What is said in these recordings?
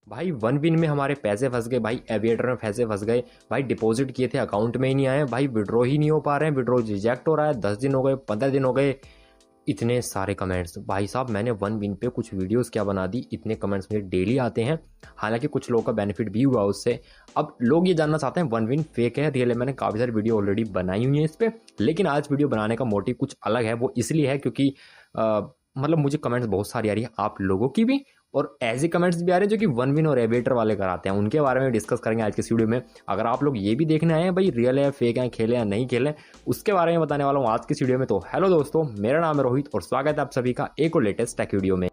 भाई one win में हमारे पैसे फंस गए, भाई एविएटर में पैसे फंस गए, भाई डिपॉजिट किए थे अकाउंट में ही नहीं आए, भाई विड्रॉ ही नहीं हो पा रहे हैं, विड्रॉ रिजेक्ट हो रहा है, 10 दिन हो गए, 15 दिन हो गए। इतने सारे कमेंट्स भाई साहब, मैंने वन विन पे कुछ वीडियोस क्या बना दी, इतने कमेंट्स मेरे डेली आते हैं। हालांकि कुछ लोगों का बेनिफिट भी हुआ उससे। अब लोग ये जानना चाहते हैं वन विन फेक है रियल है। मैंने काफ़ी सारी वीडियो ऑलरेडी बनाई हुई है इस पर, लेकिन आज वीडियो बनाने का मोटिव कुछ अलग है। वो इसलिए है क्योंकि मतलब मुझे कमेंट्स बहुत सारी आ रही है आप लोगों की भी, और ऐसे कमेंट्स भी आ रहे हैं जो कि वन विन और एविएटर वाले कराते हैं, उनके बारे में डिस्कस करेंगे आज के वीडियो में। अगर आप लोग ये भी देखने आए हैं भाई रियल है फेक है, खेले या नहीं खेले, उसके बारे में बताने वाला हूँ आज के वीडियो में। तो हेलो दोस्तों, मेरा नाम है रोहित और स्वागत है आप सभी का एक और लेटेस्ट टेक वीडियो में।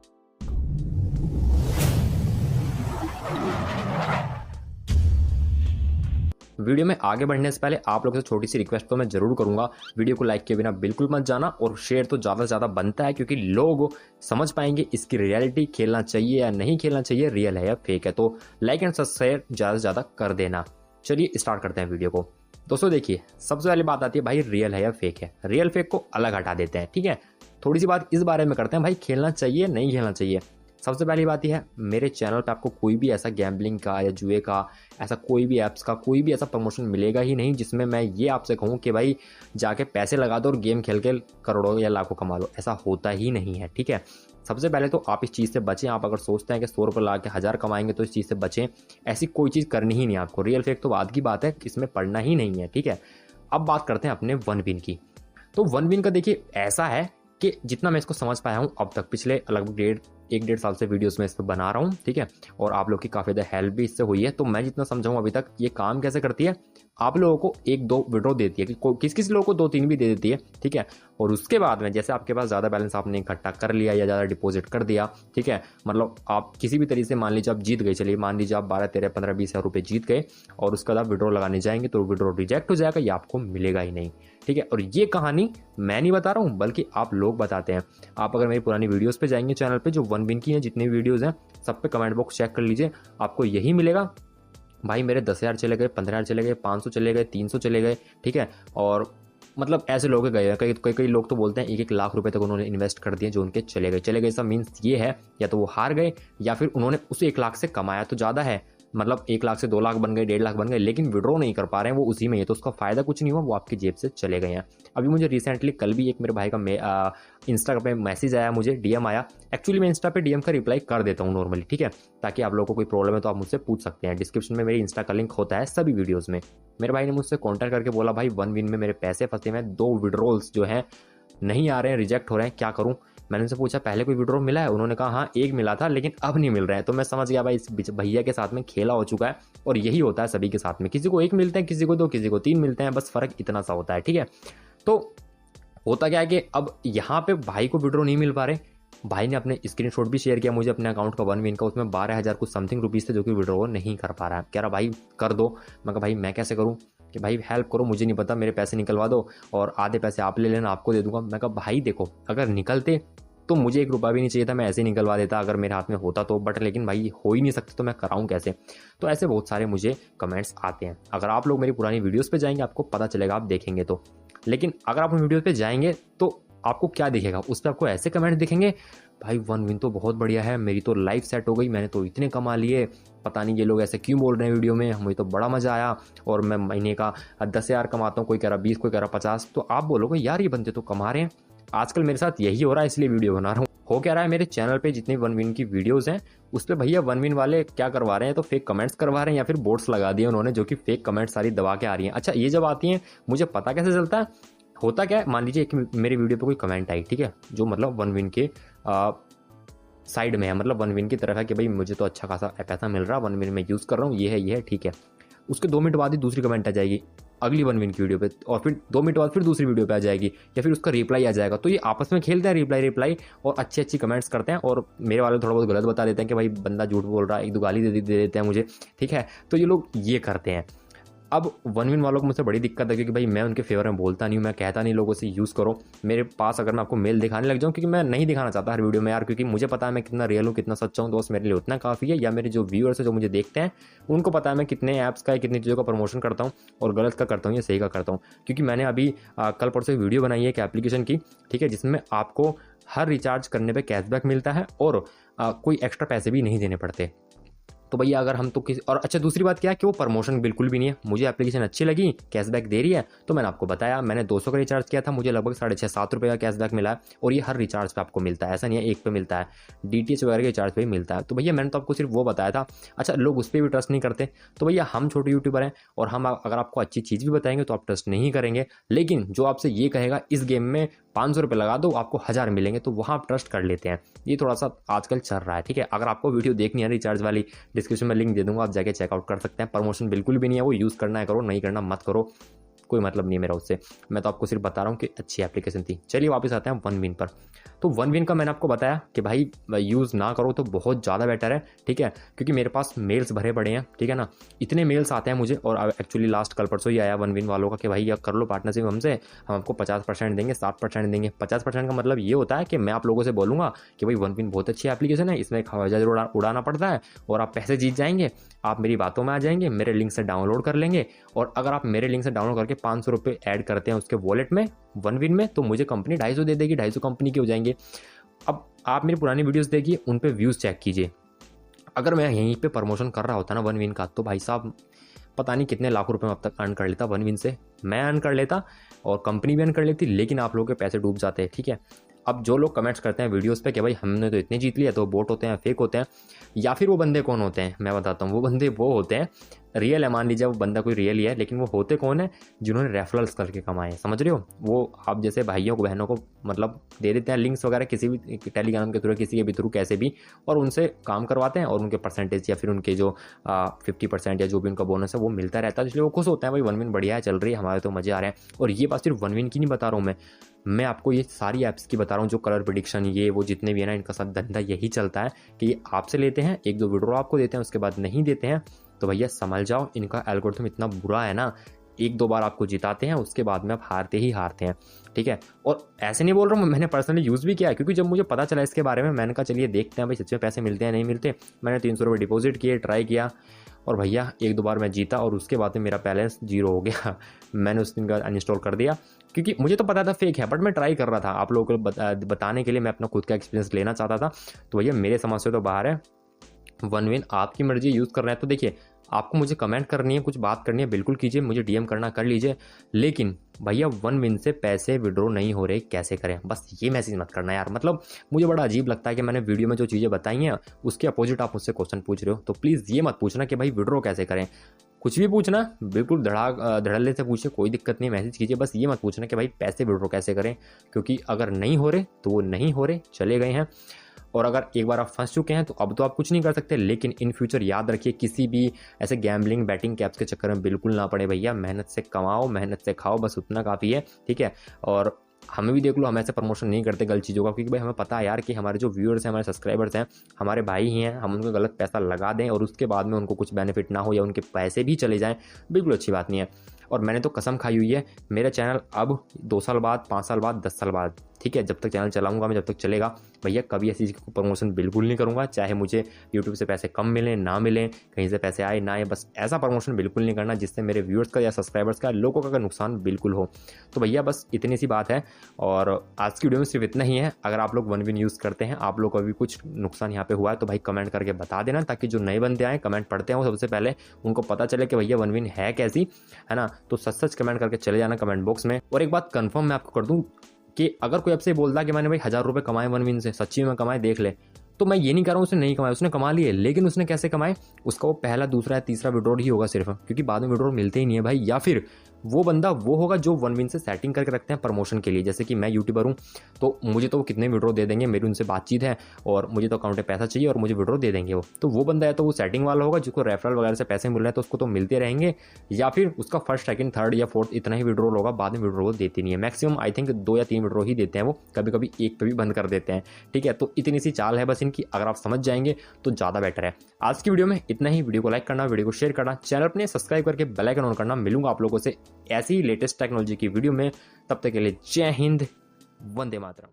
वीडियो में आगे बढ़ने से पहले आप लोगों से छोटी सी रिक्वेस्ट तो मैं जरूर करूंगा, वीडियो को लाइक किए बिना बिल्कुल मत जाना, और शेयर तो ज़्यादा से ज़्यादा बनता है क्योंकि लोग समझ पाएंगे इसकी रियलिटी, खेलना चाहिए या नहीं खेलना चाहिए, रियल है या फेक है। तो लाइक एंड शेयर ज़्यादा से ज़्यादा कर देना। चलिए स्टार्ट करते हैं वीडियो को। दोस्तों देखिए, सबसे पहले बात आती है भाई रियल है या फेक है। रियल फेक को अलग हटा देते हैं, ठीक है। थोड़ी सी बात इस बारे में करते हैं भाई खेलना चाहिए नहीं खेलना चाहिए। सबसे पहली बात यह है, मेरे चैनल पे आपको कोई भी ऐसा गैम्बलिंग का या जुए का ऐसा कोई भी ऐप्स का कोई भी ऐसा प्रमोशन मिलेगा ही नहीं जिसमें मैं ये आपसे कहूँ कि भाई जाके पैसे लगा दो और गेम खेल के करोड़ों या लाखों कमा लो। ऐसा होता ही नहीं है, ठीक है। सबसे पहले तो आप इस चीज़ से बचें। आप अगर सोचते हैं कि 100 रुपये ला के 1000 कमाएंगे तो इस चीज़ से बचें। ऐसी कोई चीज़ करनी ही नहीं आपको। रियल फेक तो बाद की बात है, इसमें पढ़ना ही नहीं है, ठीक है। अब बात करते हैं अपने वन विन की। तो वन विन का देखिए ऐसा है कि जितना मैं इसको समझ पाया हूँ अब तक, पिछले लगभग 1-1.5 साल से वीडियोस में इस पर बना रहा हूँ, ठीक है। और आप लोग की काफ़ी ज़्यादा हेल्प भी इससे हुई है। तो मैं जितना समझा हूँ अभी तक, ये काम कैसे करती है, आप लोगों को 1-2 विड्रॉ देती है, किस किस लोगों को 2-3 भी दे देती है, ठीक है। और उसके बाद में जैसे आपके पास ज़्यादा बैलेंस आपने इकट्ठा कर लिया या ज़्यादा डिपॉजिट कर दिया, ठीक है, मतलब आप किसी भी तरीके से मान लीजिए आप जीत गए, चलिए मान लीजिए आप 12, 13, 15, 20 हज़ार रुपये जीत गए और उसके बाद आप विड्रॉ लगाने जाएंगे तो विड्रॉ रिजेक्ट हो जाएगा, या आपको मिलेगा ही नहीं, ठीक है। और ये कहानी मैं नहीं बता रहा हूँ बल्कि आप लोग बताते हैं। आप अगर मेरी पुरानी वीडियोस पे जाएंगे चैनल पे, जो वन विन की हैं जितनी वीडियोस हैं सब पे कमेंट बॉक्स चेक कर लीजिए, आपको यही मिलेगा भाई मेरे 10,000 चले गए, 15,000 चले गए, 500 चले गए, 300 चले गए, ठीक है। और मतलब ऐसे लोग गए हैं, कई लोग तो बोलते हैं 1-1 लाख रुपए तक उन्होंने इन्वेस्ट कर दिए जो उनके चले गए। ऐसा मीन्स ये है या तो वो हार गए या फिर उन्होंने उस 1 लाख से कमाया तो ज़्यादा है, मतलब 1 लाख से 2 लाख बन गए, 1.5 लाख बन गए, लेकिन विड्रॉ नहीं कर पा रहे हैं वो उसी में है, तो उसका फायदा कुछ नहीं हुआ, वो आपकी जेब से चले गए हैं। अभी मुझे रिसेंटली कल भी एक मेरे भाई का इंस्टा पे मैसेज आया, मुझे डीएम आया। एक्चुअली मैं इंस्टा पे डीएम का रिप्लाई कर देता हूँ नॉर्मली, ठीक है, ताकि आप लोगों को कोई प्रॉब्लम है तो आप मुझसे पूछ सकते हैं। डिस्क्रिप्शन में मेरी इंस्टा का लिंक होता है सभी वीडियोज़ में। मेरे भाई ने मुझसे कॉन्टैक्ट करके बोला भाई वन विन में मेरे पैसे फंसे हुए हैं, 2 विड्रॉल्स जो हैं नहीं आ रहे हैं, रिजेक्ट हो रहे हैं, क्या करूं। मैंने उनसे पूछा पहले कोई विड्रॉ मिला है, उन्होंने कहा हाँ 1 मिला था लेकिन अब नहीं मिल रहा है। तो मैं समझ गया भाई इस भैया के साथ में खेला हो चुका है, और यही होता है सभी के साथ में, किसी को 1 मिलते हैं, किसी को 2, किसी को 3 मिलते हैं, बस फर्क इतना सा होता है, ठीक है। तो होता क्या है कि अब यहाँ पे भाई को विड्रॉ नहीं मिल पा रहे। भाई ने अपने स्क्रीनशॉट भी शेयर किया मुझे अपने अकाउंट का वन विन का, उसमें 12,000 कुछ समथिंग रुपीज़ थे जो कि विड्रॉ नहीं कर पा रहा है। कह रहा भाई कर दो। मैं कहा भाई मैं कैसे करूँ, कि भाई हेल्प करो, मुझे नहीं पता, मेरे पैसे निकलवा दो और आधे पैसे आप ले लेना, आपको दे दूंगा। मैं कहा भाई देखो, अगर निकलते तो मुझे 1 रुपया भी नहीं चाहिए था, मैं ऐसे ही निकलवा देता अगर मेरे हाथ में होता तो, बट लेकिन भाई हो ही नहीं सकते तो मैं कराऊं कैसे। तो ऐसे बहुत सारे मुझे कमेंट्स आते हैं। अगर आप लोग मेरी पुरानी वीडियोस पे जाएंगे आपको पता चलेगा, आप देखेंगे तो। लेकिन अगर आप उन वीडियोस पे जाएंगे तो आपको क्या दिखेगा, उस पर आपको ऐसे कमेंट दिखेंगे भाई वन विन तो बहुत बढ़िया है, मेरी तो लाइफ सेट हो गई, मैंने तो इतने कमा लिए, पता नहीं ये लोग ऐसे क्यों बोल रहे हैं वीडियो में, मुझे तो बड़ा मजा आया और मैं महीने का 10,000 कमाता हूँ, कोई कह रहा 20, कोई कह रहा 50। तो आप बोलोगे यार ये बंदे तो कमा रहे हैं। आजकल मेरे साथ यही हो रहा है, इसलिए वीडियो बना रहा हूँ। हो क्या रहा है, मेरे चैनल पे जितनी वन विन की वीडियोस हैं उस पर भैया वन विन वाले क्या करवा रहे हैं, तो फेक कमेंट्स करवा रहे हैं या फिर बोर्ड्स लगा दिए उन्होंने जो कि फेक कमेंट्स सारी दबा के आ रही हैं। अच्छा ये जब आती हैं मुझे पता कैसे चलता है, होता क्या है, मान लीजिए एक मेरी वीडियो पे कोई कमेंट आई, ठीक है, जो मतलब वन विन के साइड में है, मतलब वन विन की तरफ है कि भाई मुझे तो अच्छा खासा पैसा मिल रहा है, वन विन में यूज़ कर रहा हूँ, ये है, ठीक है। उसके 2 मिनट बाद ही दूसरी कमेंट आ जाएगी अगली वन विन की वीडियो पे, और फिर 2 मिनट बाद फिर दूसरी वीडियो पे आ जाएगी, या फिर उसका रिप्लाई आ जाएगा। तो ये आपस में खेलते हैं रिप्लाई और अच्छी कमेंट्स करते हैं, और मेरे वाले थोड़ा बहुत गलत बता देते हैं कि भाई बंदा झूठ बोल रहा है, 1-2 गाली दे देते हैं मुझे, ठीक है। तो ये लोग ये करते हैं। अब वन विन वालों को मुझसे बड़ी दिक्कत है क्योंकि भाई मैं उनके फेवर में बोलता नहीं हूँ, मैं कहता नहीं लोगों से यूज़ करो। मेरे पास अगर मैं आपको मेल दिखाने लग जाऊँ, क्योंकि मैं नहीं दिखाना चाहता हर वीडियो में यार, क्योंकि मुझे पता है मैं कितना रियल हूँ, कितना सच्चा हूँ, तो बस मेरे लिए उतना काफ़ी है। या मेरे जो व्यूअर्स है जो मुझे देखते हैं उनको पता है मैं कितने ऐप्स का कितनी चीज़ों का प्रमोशन करता हूँ, और गलत का करता हूँ या सही का करता हूँ। क्योंकि मैंने अभी कल परसों एक वीडियो बनाई है एक एप्लीकेशन की, ठीक है, जिसमें आपको हर रिचार्ज करने पर कैशबैक मिलता है और कोई एक्स्ट्रा पैसे भी नहीं देने पड़ते। तो भैया अगर हम तो किसी और अच्छा दूसरी बात क्या है कि वो प्रमोशन बिल्कुल भी नहीं है। मुझे एप्लीकेशन अच्छी लगी, कैशबैक दे रही है, तो मैंने आपको बताया मैंने 200 का रिचार्ज किया था, मुझे लगभग 6.5-7 रुपये का कैशबैक मिला है और ये हर रिचार्ज पे आपको मिलता है, ऐसा नहीं है एक पे मिलता है, DTH वगैरह के रिचार्ज पे भी मिलता है। तो भैया मैंने तो आपको सिर्फ वो बताया था। अच्छा लोग उस पर भी ट्रस्ट नहीं करते, तो भैया हम छोटे यूट्यूबर हैं और हम अगर आपको अच्छी चीज़ भी बताएंगे तो आप ट्रस्ट नहीं करेंगे, लेकिन जो आपसे ये कहेगा इस गेम में 500 रुपये लगा दो आपको 1000 मिलेंगे, तो वहाँ आप ट्रस्ट कर लेते हैं। ये थोड़ा सा आजकल चल रहा है, ठीक है। अगर आपको वीडियो देखनी है रिचार्ज वाली, डिस्क्रिप्शन में लिंक दे दूंगा, आप जाके चेकआउट कर सकते हैं। प्रमोशन बिल्कुल भी नहीं है, वो यूज़ करना है करो, नहीं करना मत करो, कोई मतलब नहीं है मेरा उससे। मैं तो आपको सिर्फ बता रहा हूँ कि अच्छी एप्लीकेशन थी। चलिए वापस आते हैं वन विन पर। तो वन विन का मैंने आपको बताया कि भाई यूज़ ना करो तो बहुत ज़्यादा बेटर है, ठीक है, क्योंकि मेरे पास मेल्स भरे पड़े हैं, ठीक है ना, इतने मेल्स आते हैं मुझे। और एक्चुअली लास्ट कल परसों ही आया वन विन वालों का कि भाई या कर लो पार्टनरशिप हमसे, हम आपको 50% देंगे, 60% देंगे। 50% का मतलब ये होता है कि मैं आप लोगों से बोलूँगा कि भाई वन विन बहुत अच्छी एप्लीकेशन है, इसमें हवाई जहाज उड़ाना पड़ता है और आप पैसे जीत जाएंगे, आप मेरी बातों में आ जाएंगे, मेरे लिंक से डाउनलोड कर लेंगे, और अगर आप मेरे लिंक से डाउनलोड करके 500 रुपये ऐड करते हैं उसके वॉलेट में वन विन में, तो मुझे कंपनी 250 दे देगी, 250 कंपनी के हो जाएंगे। अब आप मेरी पुरानी वीडियोस देखिए, उन पे व्यूज़ चेक कीजिए। अगर मैं यहीं पे प्रमोशन कर रहा होता ना वन विन का, तो भाई साहब पता नहीं कितने लाखों रुपए में अब तक अर्न कर लेता वन विन से, मैं अर्न कर लेता और कंपनी भी अर्न कर लेती, लेकिन आप लोगों के पैसे डूब जाते हैं, ठीक है। अब जो लोग कमेंट्स करते हैं वीडियोस पे कि भाई हमने तो इतने जीत लिया, तो बोट होते हैं, फेक होते हैं, या फिर वो बंदे कौन होते हैं मैं बताता हूँ। वो बंदे वो होते हैं रियल है, मान लीजिए वो बंदा कोई रियल ही है, लेकिन वो होते कौन है, जिन्होंने रेफरल्स करके कमाए, समझ रहे हो। वो आप जैसे भाइयों को बहनों को मतलब दे देते हैं लिंक्स वगैरह किसी भी टेलीग्राम के थ्रू, किसी के भी थ्रू, कैसे भी, और उनसे काम करवाते हैं और उनके परसेंटेज या फिर उनके जो 50% या जो भी उनका बोनस है वो मिलता रहता है, इसलिए वो खुश होते हैं भाई वन विन बढ़िया है, चल रही है, हमारे तो मजे आ रहे हैं। और ये बात सिर्फ वन विन की नहीं बता रहा हूँ मैं आपको ये सारी ऐप्स की बता रहा हूँ, जो कलर प्रेडिक्शन ये वो जितने भी है ना, इनका सब धंधा यही चलता है कि ये आपसे लेते हैं, एक दो विड्रॉ आपको देते हैं, उसके बाद नहीं देते हैं, तो भैया समझ जाओ इनका एल्गोरिथम इतना बुरा है ना, एक दो बार आपको जिताते हैं, उसके बाद में आप हारते ही हारते हैं, ठीक है। और ऐसे नहीं बोल रहा हूँ, मैंने पर्सनली यूज़ भी किया है, क्योंकि जब मुझे पता चला इसके बारे में, मैंने कहा चलिए देखते हैं भाई सच में पैसे मिलते हैं नहीं मिलते। मैंने 300 रुपये डिपॉजिट किए, ट्राई किया, और भैया एक दो बार मैं जीता और उसके बाद में मेरा बैलेंस 0 हो गया। मैंने उस दिन का अनइंस्टॉल कर दिया, क्योंकि मुझे तो पता था फेक है, बट मैं ट्राई कर रहा था आप लोगों को बताने के लिए, मैं अपना खुद का एक्सपीरियंस लेना चाहता था। तो भैया मेरे समझ से तो बाहर है वन विन, आपकी मर्जी यूज़ करना है तो देखिए, आपको मुझे कमेंट करनी है, कुछ बात करनी है, बिल्कुल कीजिए, मुझे डीएम करना कर लीजिए, लेकिन भैया वन विन से पैसे विड्रॉ नहीं हो रहे, कैसे करें, बस ये मैसेज मत करना यार। मतलब मुझे बड़ा अजीब लगता है कि मैंने वीडियो में जो चीज़ें बताई हैं उसके अपोजिट आप मुझसे क्वेश्चन पूछ रहे हो। तो प्लीज़ ये मत पूछना कि भाई विड्रॉ कैसे करें, कुछ भी पूछना बिल्कुल धड़ल्ले से पूछिए, कोई दिक्कत नहीं, मैसेज कीजिए, बस ये मत पूछना कि भाई पैसे विड्रॉ कैसे करें, क्योंकि अगर नहीं हो रहे तो वो नहीं हो रहे, चले गए हैं। और अगर एक बार आप फंस चुके हैं तो अब तो आप कुछ नहीं कर सकते, लेकिन इन फ्यूचर याद रखिए किसी भी ऐसे गैम्बलिंग बैटिंग कैप्स के चक्कर में बिल्कुल ना पड़े भैया। मेहनत से कमाओ, मेहनत से खाओ, बस उतना काफ़ी है, ठीक है। और हमें भी देख लो, हम ऐसे प्रमोशन नहीं करते गलत चीज़ों का, क्योंकि भाई हमें पता है यार कि हमारे जो व्यूअर्स हैं, हमारे सब्सक्राइबर्स हैं, हमारे भाई ही हैं, हम उनको गलत पैसा लगा दें और उसके बाद में उनको कुछ बेनिफिट ना हो या उनके पैसे भी चले जाएं, बिल्कुल अच्छी बात नहीं है। और मैंने तो कसम खाई हुई है, मेरा चैनल अब 2 साल बाद, 5 साल बाद, 10 साल बाद, ठीक है, जब तक चैनल चलाऊंगा मैं, जब तक चलेगा भैया, कभी ऐसी चीज़ को प्रमोशन बिल्कुल नहीं करूंगा, चाहे मुझे यूट्यूब से पैसे कम मिलें ना मिलें, कहीं से पैसे आए ना आए, बस ऐसा प्रमोशन बिल्कुल नहीं करना जिससे मेरे व्यूअर्स का या सब्सक्राइबर्स का, लोगों का नुकसान बिल्कुल हो। तो भैया बस इतनी सी बात है, और आज की वीडियो में सिर्फ इतना ही है। अगर आप लोग वन विन यूज़ करते हैं, आप लोग को भी कुछ नुकसान यहाँ पे हुआ है, तो भाई कमेंट करके बता देना, ताकि जो नए बंदे आए कमेंट पढ़ते हैं वो सबसे पहले उनको पता चले कि भैया वन विन है कैसी, है ना। तो सच सच कमेंट करके चले जाना कमेंट बॉक्स में। और एक बात कंफर्म मैं आपको कर दूं कि अगर कोई आपसे बोलता है कि मैंने भाई 1000 रुपये कमाए वन विन से, सच्ची में कमाए, देख ले, तो मैं ये नहीं कह रहा हूँ उसने नहीं कमाए, उसने कमा लिए, लेकिन उसने कैसे कमाए, उसका वो पहला दूसरा या तीसरा विड्रॉल ही होगा सिर्फ, क्योंकि बाद में विड्रॉल मिलते ही नहीं है भाई। या फिर वो बंदा वो होगा जो वन विन से सेटिंग करके रखते हैं प्रमोशन के लिए, जैसे कि मैं यूट्यूबर हूँ, तो मुझे तो वो कितने विड्रॉ दे देंगे, मेरी उनसे बातचीत है और मुझे तो अकाउंट में पैसा चाहिए और मुझे विड्रॉ दे देंगे वो, तो वो बंदा है तो वो सेटिंग वाला होगा, जिसको रेफरल वगैरह से पैसे मिल रहे हैं तो उसको तो मिलते रहेंगे। या फिर उसका फर्स्ट सेकंड थर्ड या फोर्थ इतना ही विड्रॉल होगा, बाद में विड्रॉ देती नहीं है, मैक्सिमम आई थिंक 2 या 3 विड्रॉ ही देते हैं वो, कभी कभी एक पे भी बंद कर देते हैं, ठीक है। तो इतनी सी चाल है बस इनकी, अगर आप समझ जाएंगे तो ज़्यादा बेटर है। आज की वीडियो में इतना ही, वीडियो को लाइक करना, वीडियो को शेयर करना, चैनल अपने सब्सक्राइब करके बेल आइकन ऑन करना। मिलूंगा आप लोगों से ऐसी ही लेटेस्ट टेक्नोलॉजी की वीडियो में, तब तक के लिए जय हिंद, वंदे मातरम।